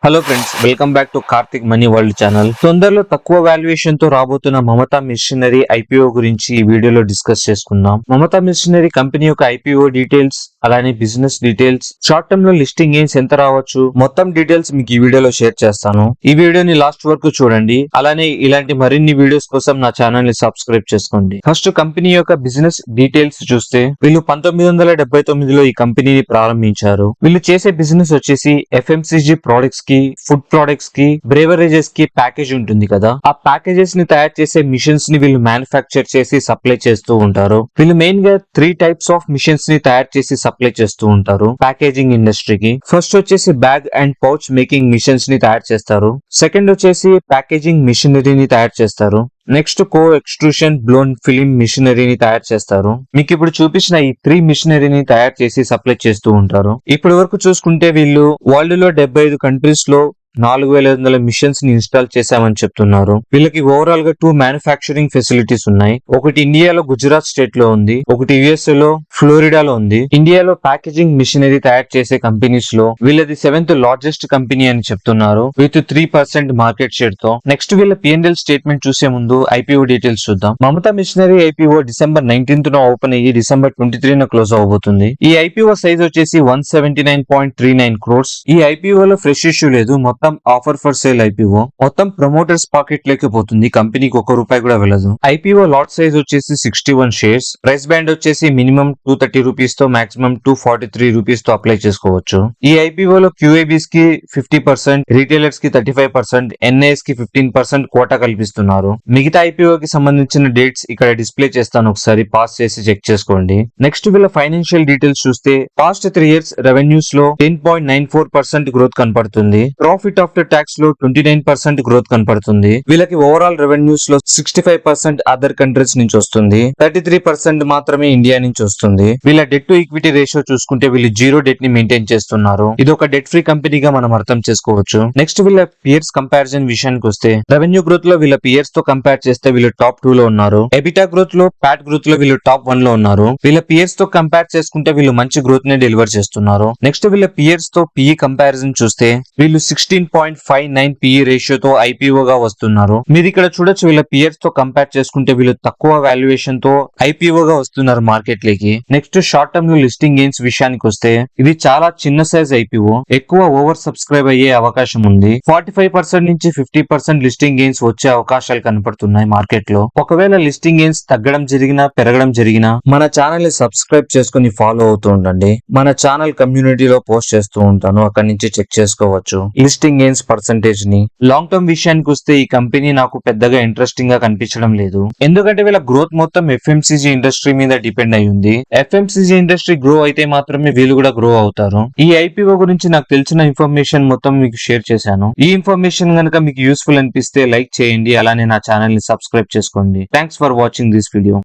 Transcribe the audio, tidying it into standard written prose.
Hello friends, welcome back to Karthik money world channel. తొందరలో తక్కువ valuation తో రాబోతున్న మమతా మిషనరీ ఐపీఓ గురించి ఈ వీడియోలో డిస్కస్ చేసుకుందాం. మమతా మిషనరీ కంపెనీ యొక్క ఐపీఓ డీటెయిల్స్, అలానే బిజినెస్ డీటెయిల్స్, షార్ట్ టర్మ్ లో లిస్టింగ్ గెయిన్స్ ఎంత రావచ్చు, మొత్తం డీటెయిల్స్ మీకు ఈ వీడియోలో షేర్ చేస్తాను. ఈ వీడియోని లాస్ట్ వరకు చూడండి. అలానే ఇలాంటి మరిన్ని వీడియోస్ కోసం నా ఛానల్ ని సబ్స్క్రైబ్ చేసుకోండి. ఫస్ట్ కంపెనీ యొక్క బిజినెస్ డీటెయిల్స్ చూస్తే, వీళ్ళు 1979లో ఈ కంపెనీని ప్రారంభించారు. వీళ్ళు చేసే బిజినెస్ వచ్చేసి ఎఫ్ఎంసీజీ ప్రొడక్ట్స్ కి, ఫుడ్ ప్రొడక్ట్స్ కి, బ్రేవరేజెస్ కి ప్యాకేజ్ ఉంటుంది కదా, ఆ ప్యాకేజెస్ ని తయారు చేసే మిషన్స్ ని వీళ్ళు మ్యానుఫ్యాక్చర్ చేసి సప్లై చేస్తూ ఉంటారు. వీళ్ళు మెయిన్ గా 3 టైప్స్ ఆఫ్ మిషన్స్ ని తయారు చేసి సప్లై చేస్తూ ఉంటారు ప్యాకేజింగ్ ఇండస్ట్రీకి. ఫస్ట్ వచ్చేసి bag and pouch making machines ని తయారు చేస్తారు. సెకండ్ వచ్చేసి ప్యాకేజింగ్ మిషనరీని తయారు చేస్తారు. నెక్స్ట్ కో ఎక్స్ట్రూషన్ బ్లోన్ ఫిలిం మిషనరీని తయారు చేస్తారు. మీకు ఇప్పుడు చూపించిన ఈ 3 మిషనరీని తయారు చేసి సప్లై చేస్తూ ఉంటారు. ఇప్పటి వరకు చూసుకుంటే వీళ్ళు వరల్డ్ లో 75 కంట్రీస్ లో 4500 మిషన్స్ ని ఇన్స్టాల్ చేశామని చెప్తున్నారు. వీళ్ళకి ఓవరాల్ గా 2 మ్యానుఫ్యాక్చరింగ్ ఫెసిలిటీస్ ఉన్నాయి. ఒకటి ఇండియాలో గుజరాత్ స్టేట్ లో ఉంది, ఒకటి యుఎస్ఏ లో ఫ్లోరిడాలో ఉంది. ఇండియాలో ప్యాకేజింగ్ మిషనరీ తయారు చేసే కంపెనీస్ లో వీళ్ళది 7th లార్జెస్ట్ కంపెనీ అని చెప్తున్నారు, విత్ 3% మార్కెట్ షేర్ తో. నెక్స్ట్ వీళ్ళ P&L స్టేట్మెంట్ చూసే ముందు ఐపీఓ డీటెయిల్స్ చూద్దాం. Mamata machinery IPO December 19th open అయ్యి డిసెంబర్ 23 క్లోజ్ అవబోతుంది. ఈ ఐపీఓ సైజ్ వచ్చేసి 179.39 crores. ఈ ఐపీఓ లో ఫ్రెష్ ఇష్యూ లేదు, మొత్తం ఆఫర్ ఫర్ సేల్ ఐపీఓ. మొత్తం ప్రమోటర్స్ పాకెట్ లోకి పోతుంది, కంపెనీకి ₹1 కూడా వెళ్ళదు. ఐపీఓ లాట్ సైజ్ వచ్చేసి 61 షేర్స్. ప్రైస్ బ్యాండ్ వచ్చేసి మినిమం ₹230 తో మాక్సిమం ₹243 తో అప్లై చేసుకోవచ్చు. ఈ ఐపీఓ లో క్యూఐబీస్ కి 50%, రీటైలర్స్ కి 35%, ఎన్ఐఎస్ కి 15% కోటా కల్పిస్తున్నారు. మిగతా ఐపీఓ కి సంబంధించిన డేట్స్ ఇక్కడ డిస్ప్లే చేస్తాను, ఒకసారి పాస్ చేసి చెక్ చేసుకోండి. నెక్స్ట్ వీళ్ళ ఫైనాన్షియల్ డీటెయిల్స్ చూస్తే, పాస్ట్ 3 years రెవెన్యూస్ లో 10.94% గ్రోత్ కనపడుతుంది. ప్రాఫిట్ ఆఫ్టర్ ట్యాక్స్ లో 29% గ్రోత్ కనపడుతుంది. వీళ్ళకి ఓవరాల్ రెవెన్యూస్ లో 65% అదర్ కంట్రీస్ నుంచి వస్తుంది, 33% మాత్రమే ఇండియా నుంచి వస్తుంది. వీళ్ళ డెట్ టు ఈక్విటీ రేషియో చూసుకుంటే వీళ్ళు 0 డెట్ ని మెయింటైన్ చేస్తున్నారు. ఇది ఒక డెట్ ఫ్రీ కంపెనీగా మనం అర్థం చేసుకోవచ్చు. నెక్స్ట్ వీళ్ళ పియర్స్ కంపారిజన్ విషయానికి వస్తే, రెవెన్యూ గ్రోత్ లో వీళ్ళ పియర్స్ తో కంపేర్ చేస్తే వీళ్ళు టాప్ 2 లో ఉన్నారు. ఎబిటా గ్రోత్ లో, ప్యాట్ గ్రోత్ లో వీళ్ళు టాప్ 1 లో ఉన్నారు. వీళ్ళ పియర్స్ తో కంపేర్ చేసుకుంటే వీళ్ళు మంచి గ్రోత్ ని డెలివర్ చేస్తున్నారు. నెక్స్ట్ వీళ్ళ పియర్స్ తో పిఈ కంపారిజన్ చూస్తే వీళ్ళు 16.59 పిఈ రేషియోతో ఐపీఓ గా వస్తున్నారు. మీరు ఇక్కడ చూడొచ్చు, వీళ్ళ పియర్స్ తో కంపేర్ చేసుకుంటే వీళ్ళు తక్కువ వాల్యుయేషన్ తో ఐపీఓ గా వస్తున్నారు మార్కెట్ లోకి. నెక్స్ట్ షార్ట్ టర్మ్ లో లిస్టింగ్ గెయిన్స్ విషయానికి వస్తే, ఇది చాలా చిన్న సైజ్ ఐపీఓ, ఎక్కువ ఓవర్ సబ్స్క్రైబ్ అయ్యే అవకాశం ఉంది. 45% నుంచి 50% లిస్టింగ్ గెయిన్స్ వచ్చే అవకాశాలు కనపడుతున్నాయి మార్కెట్ లో. ఒకవేళ లిస్టింగ్ గెయిన్స్ తగ్గడం జరిగినా, పెరగడం జరిగినా మన ఛానల్ ని సబ్స్క్రైబ్ చేసుకుని ఫాలో అవుతూ ఉండండి. మన ఛానల్ కమ్యూనిటీలో పోస్ట్ చేస్తూ ఉంటాను, అక్కడి నుంచి చెక్ చేసుకోవచ్చు లిస్టింగ్ గెయిన్స్ పర్సంటేజ్ ని. లాంగ్ టర్మ్ విషయానికి వస్తే ఈ కంపెనీ నాకు పెద్దగా ఇంట్రెస్టింగ్ గా కనిపించడం లేదు, ఎందుకంటే వీళ్ళ గ్రోత్ మొత్తం ఎఫ్ఎంసీజీ ఇండస్ట్రీ మీద డిపెండ్ అయి ఉంది. ఎఫ్ఎంసీజీ ఇండస్ట్రీ గ్రో అయితే మాత్రమే వీళ్ళు కూడా గ్రో అవుతారు. ఈ ఐపీఓ గురించి నాకు తెలిసిన ఇన్ఫర్మేషన్ మొత్తం మీకు షేర్ చేశాను. ఈ ఇన్ఫర్మేషన్ కనుక మీకు యూస్ఫుల్ అనిపిస్తే లైక్ చేయండి, అలానే నా ఛానల్ ని సబ్స్క్రైబ్ చేసుకోండి. Thanks for watching this video.